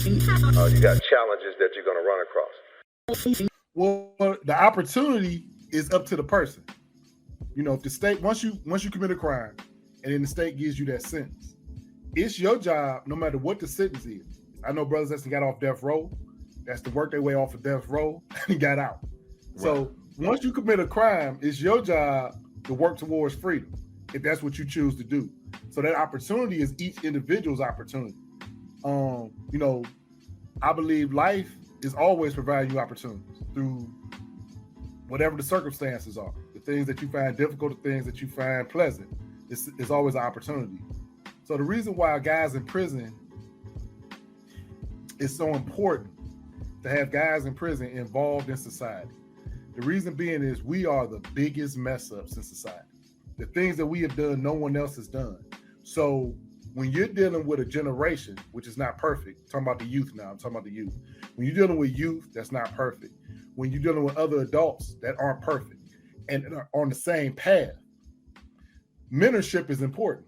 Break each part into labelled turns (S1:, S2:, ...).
S1: You got challenges that you're going to run across.
S2: Well, the opportunity is up to the person. You know, if the state once you commit a crime, and then the state gives you that sentence, it's your job, no matter what the sentence is. I know brothers that got off death row, that's to work their way off of death row and got out. Right. So once you commit a crime, it's your job to work towards freedom, if that's what you choose to do. So that opportunity is each individual's opportunity. You know, I believe life is always providing you opportunities through whatever the circumstances are. The things that you find difficult, the things that you find pleasant, it's always an opportunity. So the reason why guys in prison is so important to have guys in prison involved in society. The reason being is we are the biggest mess ups in society. The things that we have done, no one else has done. So when you're dealing with a generation, which is not perfect, I'm talking about the youth now, I'm talking about the youth. When you're dealing with youth, that's not perfect. When you're dealing with other adults that aren't perfect and are on the same path, mentorship is important.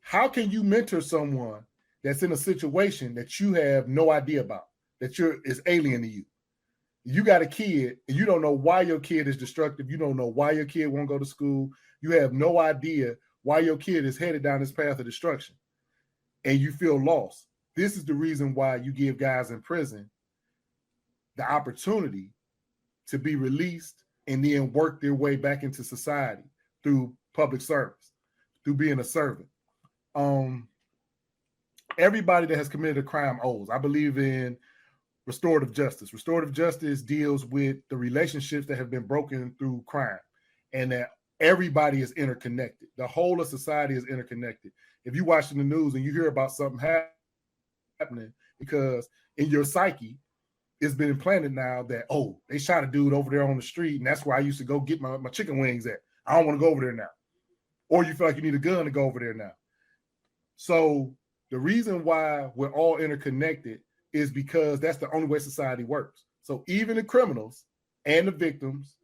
S2: How can you mentor someone that's in a situation that you have no idea about, that is alien to you? You got a kid and you don't know why your kid is destructive. You don't know why your kid won't go to school. You have no idea why your kid is headed down this path of destruction, and you feel lost. This is the reason why you give guys in prison the opportunity to be released and then work their way back into society through public service, through being a servant. Everybody that has committed a crime owes. I believe in restorative justice. Restorative justice deals with the relationships that have been broken through crime, and that everybody is interconnected. The whole of society is interconnected. If you watch the news and you hear about something happening, because in your psyche, it's been implanted now that, oh, they shot a dude over there on the street, and that's where I used to go get my chicken wings at. I don't want to go over there now. Or you feel like you need a gun to go over there now. So the reason why we're all interconnected is because that's the only way society works. So even the criminals and the victims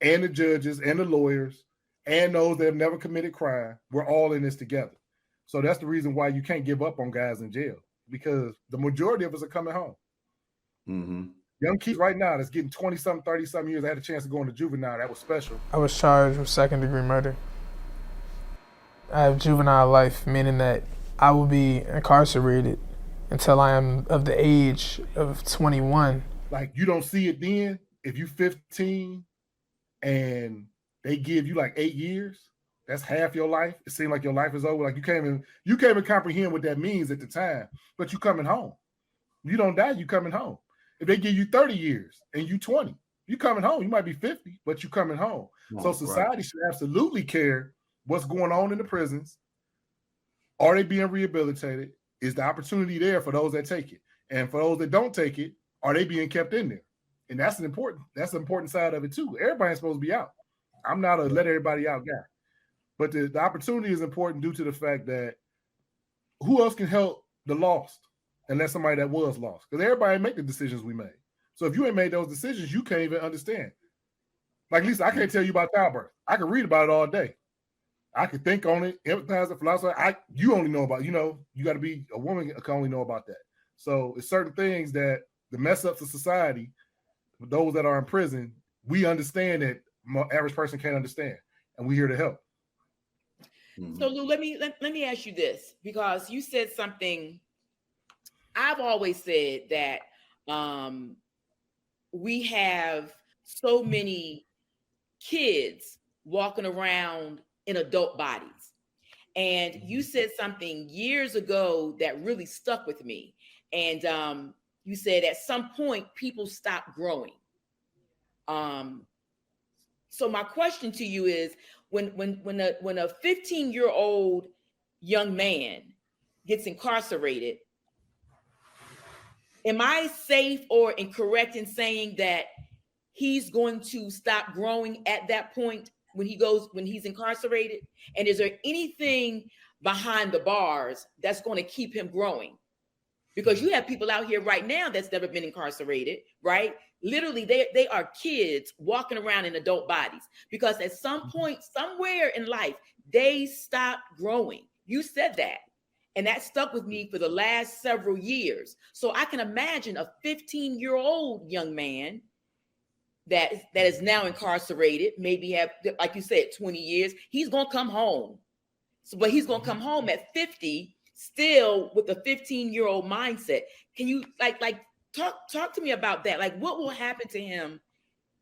S2: and the judges and the lawyers and those that have never committed crime, we're all in this together. So that's the reason why you can't give up on guys in jail, because the majority of us are coming home. Mm-hmm. Young kids right now that's getting 20-something, 30-something years. I had a chance to go into juvenile. That was special.
S3: I was charged with second-degree murder. I have juvenile life, meaning that I will be incarcerated until I am of the age of 21.
S2: Like, you don't see it then? If you're 15 and they give you like 8 years, that's half your life. It seems like your life is over. Like you can't even comprehend what that means at the time, but you coming home. You don't die, you coming home. If they give you 30 years and you 20, you coming home. You might be 50, but you coming home. Oh, so society should absolutely care what's going on in the prisons. Are they being rehabilitated? Is the opportunity there for those that take it? And for those that don't take it, are they being kept in there? And that's an important side of it too. Everybody's supposed to be out. I'm not a let everybody out guy. But the opportunity is important due to the fact that who else can help the lost unless somebody that was lost? Because everybody make the decisions we made. So if you ain't made those decisions, you can't even understand. Like Lisa, I can't tell you about childbirth. I can read about it all day. I can think on it, empathize with philosophy. You only know about, you got to be a woman can only know about that. So it's certain things that the mess ups of society, those that are in prison, we understand that average person can't understand, and we're here to help.
S4: So Lou, let me ask you this, because you said something. I've always said that we have so many kids walking around in adult bodies. And you said something years ago that really stuck with me. And you said at some point people stop growing. So my question to you is, when a 15-year-old young man gets incarcerated, am I safe or incorrect in saying that he's going to stop growing at that point when he's incarcerated? And is there anything behind the bars that's going to keep him growing? Because you have people out here right now that's never been incarcerated, right? Literally, they are kids walking around in adult bodies because at some point, somewhere in life, they stop growing. You said that. And that stuck with me for the last several years. So I can imagine a 15-year-old young man that is now incarcerated, maybe have, like you said, 20 years. He's going to come home. So, but he's going to come home at 50, still with a 15-year-old mindset. Can you like talk to me about that? Like, what will happen to him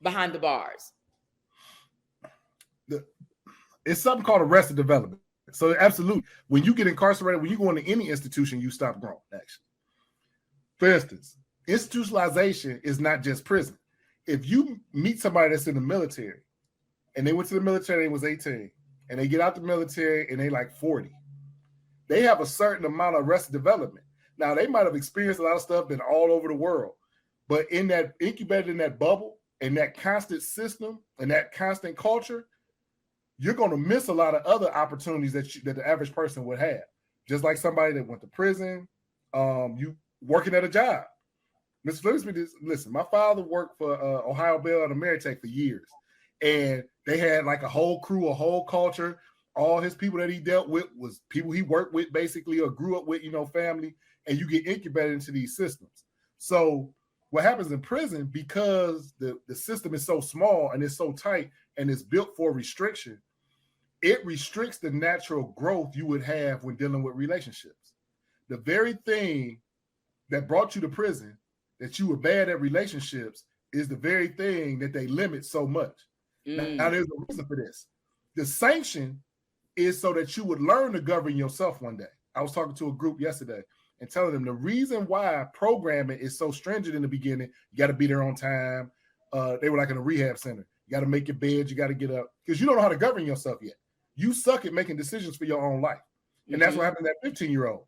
S4: behind the bars?
S2: It's something called arrested development. So absolutely, when you get incarcerated, when you go into any institution, you stop growing, actually. For instance, institutionalization is not just prison. If you meet somebody that's in the military and they went to the military, they was 18, and they get out the military and they like 40, they have a certain amount of arrested development. Now, they might have experienced a lot of stuff, been all over the world, but in that incubated in that bubble and that constant system and that constant culture, you're going to miss a lot of other opportunities that the average person would have. Just like somebody that went to prison, you working at a job. Mr. Flippy, listen, my father worked for Ohio Bell and Ameritech for years, and they had like a whole crew, a whole culture. All his people that he dealt with was people he worked with basically or grew up with, family, and you get incubated into these systems. So what happens in prison, because the system is so small and it's so tight and it's built for restriction, it restricts the natural growth you would have when dealing with relationships. The very thing that brought you to prison, that you were bad at relationships, is the very thing that they limit so much. Now, there's a reason for this. The sanction is so that you would learn to govern yourself one day. I was talking to a group yesterday and telling them the reason why programming is so stringent in the beginning, you got to be there on time. They were like in a rehab center. You got to make your bed. You got to get up because you don't know how to govern yourself yet. You suck at making decisions for your own life. And that's what happened to that 15-year-old.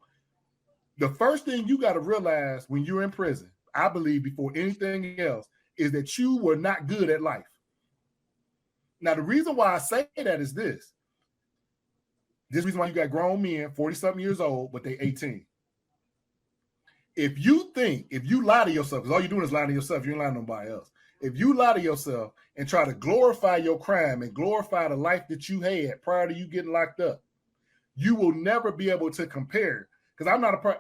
S2: The first thing you got to realize when you're in prison, I believe before anything else, is that you were not good at life. Now, the reason why I say that is this. This reason why you got grown men, 40-something years old, but they 18. If you lie to yourself, because all you're doing is lying to yourself, you ain't lying to nobody else. If you lie to yourself and try to glorify your crime and glorify the life that you had prior to you getting locked up, you will never be able to compare. Because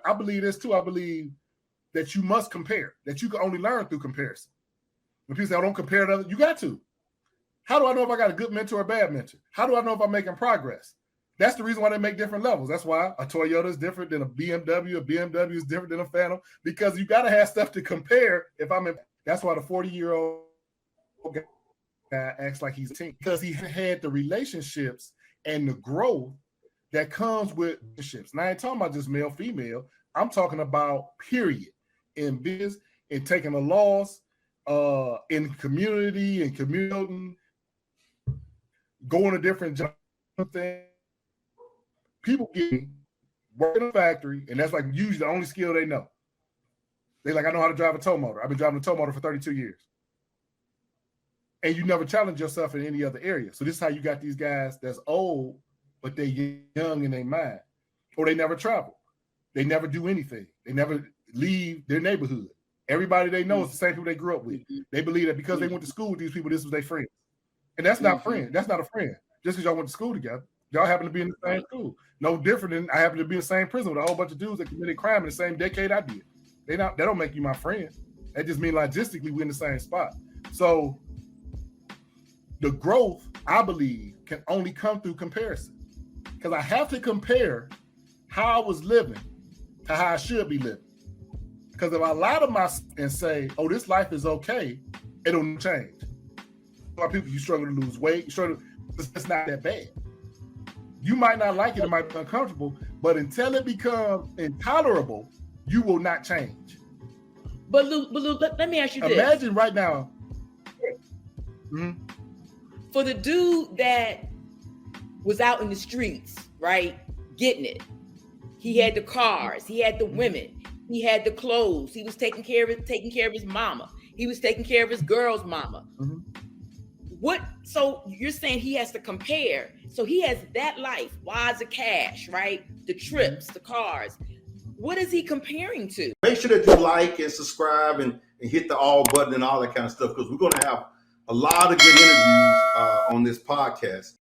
S2: I believe this too. I believe that you must compare, that you can only learn through comparison. When people say, "Oh, don't compare to others," you got to. How do I know if I got a good mentor or a bad mentor? How do I know if I'm making progress? That's the reason why they make different levels. That's why a Toyota is different than a BMW. A BMW is different than a Phantom, because you got to have stuff to compare. That's why the 40-year-old guy acts like he's a teen, because he had the relationships and the growth that comes with relationships. Now, I ain't talking about just male, female. I'm talking about period. In business, in taking a loss, in community, in commuting, going to different jobs. People work in a factory, and that's like usually the only skill they know. They like, I know how to drive a tow motor. I've been driving a tow motor for 32 years. And you never challenge yourself in any other area. So this is how you got these guys that's old, but they're young in their mind. Or they never travel. They never do anything. They never leave their neighborhood. Everybody they know is the same people they grew up with. They believe that because they went to school with these people, this was their friend. And that's not friend. That's not a friend. Just because y'all went to school together. Y'all happen to be in the same school. No different than I happen to be in the same prison with a whole bunch of dudes that committed crime in the same decade I did. That don't make you my friend. That just means logistically we're in the same spot. So the growth, I believe, can only come through comparison. Because I have to compare how I was living to how I should be living. Because if I lie to myself and say, "Oh, this life is okay," it'll change. A lot of people, you struggle to lose weight, it's not that bad. You might not like it, it might be uncomfortable, but until it becomes intolerable, you will not change.
S4: But Lou, let me ask you this.
S2: Imagine right now.
S4: For the dude that was out in the streets, right, getting it, he had the cars, he had the women, he had the clothes, he was taking care of his mama, he was taking care of his girl's mama. So you're saying he has to compare. So he has that life, wads of cash, right? The trips, the cars. What is he comparing to?
S5: Make sure that you like and subscribe and hit the all button and all that kind of stuff, because we're going to have a lot of good interviews on this podcast.